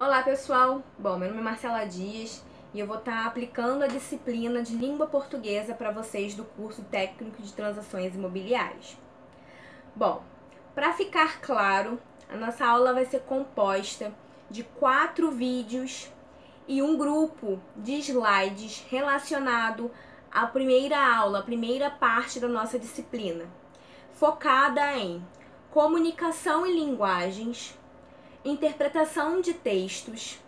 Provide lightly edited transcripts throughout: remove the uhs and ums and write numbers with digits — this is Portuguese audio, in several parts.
Olá pessoal, meu nome é Marcela Dias e eu vou estar aplicando a disciplina de língua portuguesa para vocês do curso técnico de transações imobiliárias. Bom, para ficar claro, a nossa aula vai ser composta de 4 vídeos e um grupo de slides relacionado à primeira aula, a primeira parte da nossa disciplina, focada em comunicação e linguagens, interpretação de textos,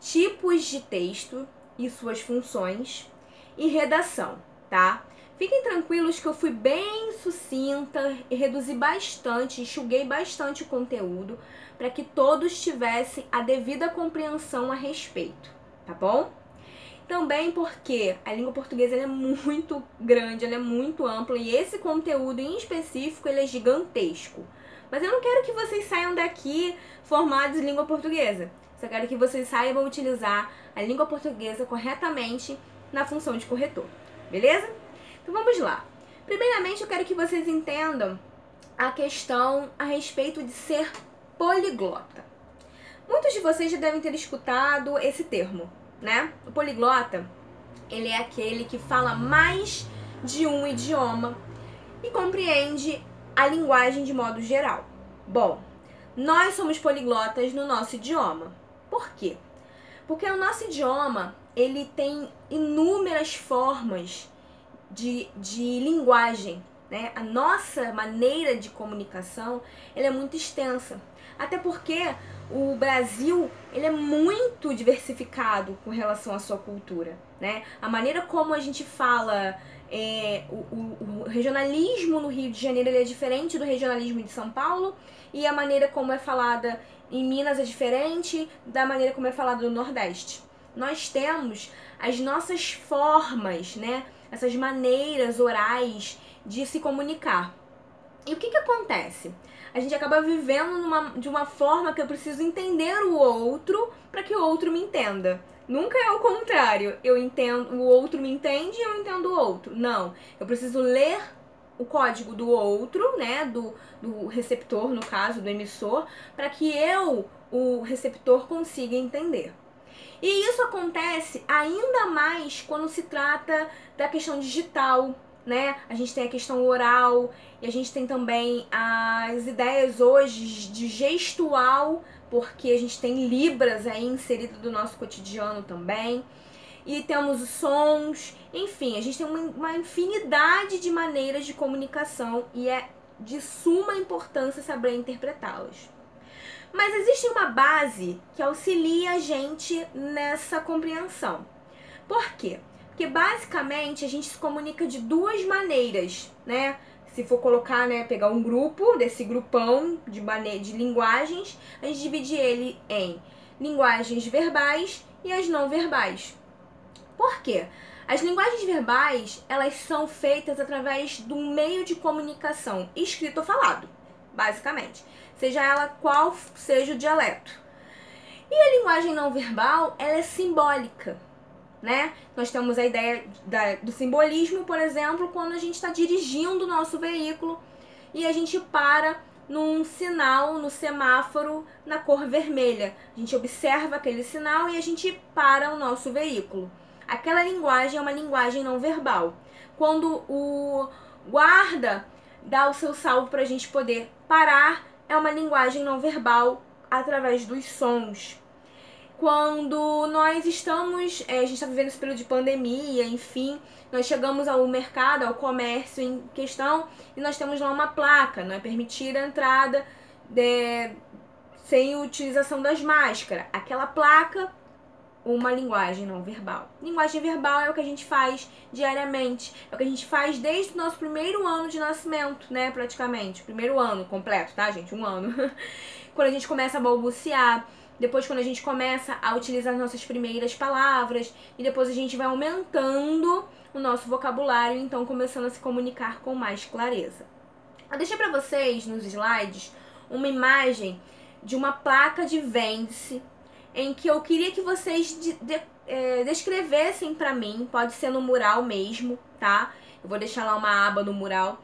tipos de texto e suas funções e redação, tá? Fiquem tranquilos que eu fui bem sucinta e reduzi bastante, enxuguei bastante o conteúdo para que todos tivessem a devida compreensão a respeito, tá bom? Também porque a língua portuguesa é muito grande, ela é muito ampla e esse conteúdo em específico ele é gigantesco. Mas eu não quero que vocês saiam daqui formados em língua portuguesa. Só quero que vocês saibam utilizar a língua portuguesa corretamente na função de corretor. Beleza? Então vamos lá. Primeiramente eu quero que vocês entendam a questão a respeito de ser poliglota. Muitos de vocês já devem ter escutado esse termo, né? O poliglota, ele é aquele que fala mais de um idioma e compreende a linguagem de modo geral. Bom, nós somos poliglotas no nosso idioma. Por quê? Porque o nosso idioma, ele tem inúmeras formas de linguagem, né? A nossa maneira de comunicação, ela é muito extensa. Até porque o Brasil, ele é muito diversificado com relação à sua cultura, né? A maneira como a gente fala, o regionalismo no Rio de Janeiro ele é diferente do regionalismo de São Paulo, e a maneira como é falada em Minas é diferente da maneira como é falada no Nordeste. Nós temos as nossas formas, né? Essas maneiras orais de se comunicar. E o que acontece? A gente acaba vivendo de uma forma que eu preciso entender o outro para que o outro me entenda. Nunca é o contrário. Eu entendo, o outro me entende e eu entendo o outro. Não. Eu preciso ler o código do outro, né? Do receptor, no caso, do emissor, para que eu, o receptor, consiga entender. E isso acontece ainda mais quando se trata da questão digital, né? A gente tem a questão oral e a gente tem também as ideias hoje de gestual, porque a gente tem Libras aí inserido do nosso cotidiano também. E temos os sons, enfim, a gente tem uma infinidade de maneiras de comunicação e é de suma importância saber interpretá-las. Mas existe uma base que auxilia a gente nessa compreensão. Por quê? Porque basicamente a gente se comunica de duas maneiras, né? Se for colocar, né, pegar um grupo, desse grupão de linguagens, a gente divide ele em linguagens verbais e as não verbais. Por quê? As linguagens verbais, elas são feitas através do meio de comunicação, escrito ou falado, basicamente. Seja ela qual seja o dialeto. E a linguagem não verbal, ela é simbólica, né? Nós temos a ideia do simbolismo, por exemplo, quando a gente está dirigindo o nosso veículo e a gente para num sinal, no semáforo, na cor vermelha. A gente observa aquele sinal e a gente para o nosso veículo. Aquela linguagem é uma linguagem não verbal. Quando o guarda dá o seu salvo para a gente poder parar, é uma linguagem não verbal através dos sons. Quando nós estamos, a gente está vivendo esse período de pandemia, enfim, nós chegamos ao mercado, ao comércio em questão, e nós temos lá uma placa, não é permitida a entrada sem utilização das máscaras. Aquela placa, uma linguagem não verbal. Linguagem verbal é o que a gente faz diariamente, é o que a gente faz desde o nosso primeiro ano de nascimento, né, praticamente. Primeiro ano completo, tá, gente? 1 ano. Quando a gente começa a balbuciar, depois quando a gente começa a utilizar as nossas primeiras palavras, e depois a gente vai aumentando o nosso vocabulário, então começando a se comunicar com mais clareza. Eu deixei pra vocês, nos slides, uma imagem de uma placa de vende-se, em que eu queria que vocês descrevessem pra mim, pode ser no mural mesmo, tá? Eu vou deixar lá uma aba no mural,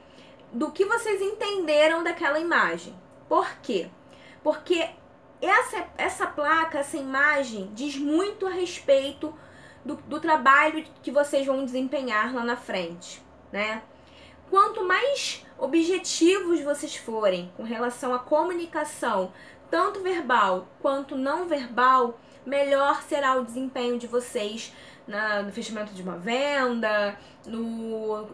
do que vocês entenderam daquela imagem. Por quê? Porque essa placa, essa imagem, diz muito a respeito do trabalho que vocês vão desempenhar lá na frente, né? Quanto mais objetivos vocês forem com relação à comunicação, tanto verbal quanto não verbal, melhor será o desempenho de vocês no fechamento de uma venda,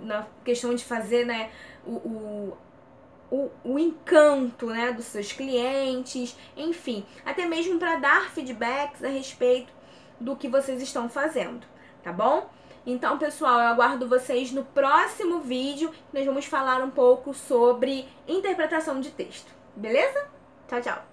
na questão de fazer, né, o encanto, né, dos seus clientes, enfim, até mesmo para dar feedbacks a respeito do que vocês estão fazendo, tá bom? Então, pessoal, eu aguardo vocês no próximo vídeo, que nós vamos falar um pouco sobre interpretação de texto, beleza? Tchau, tchau!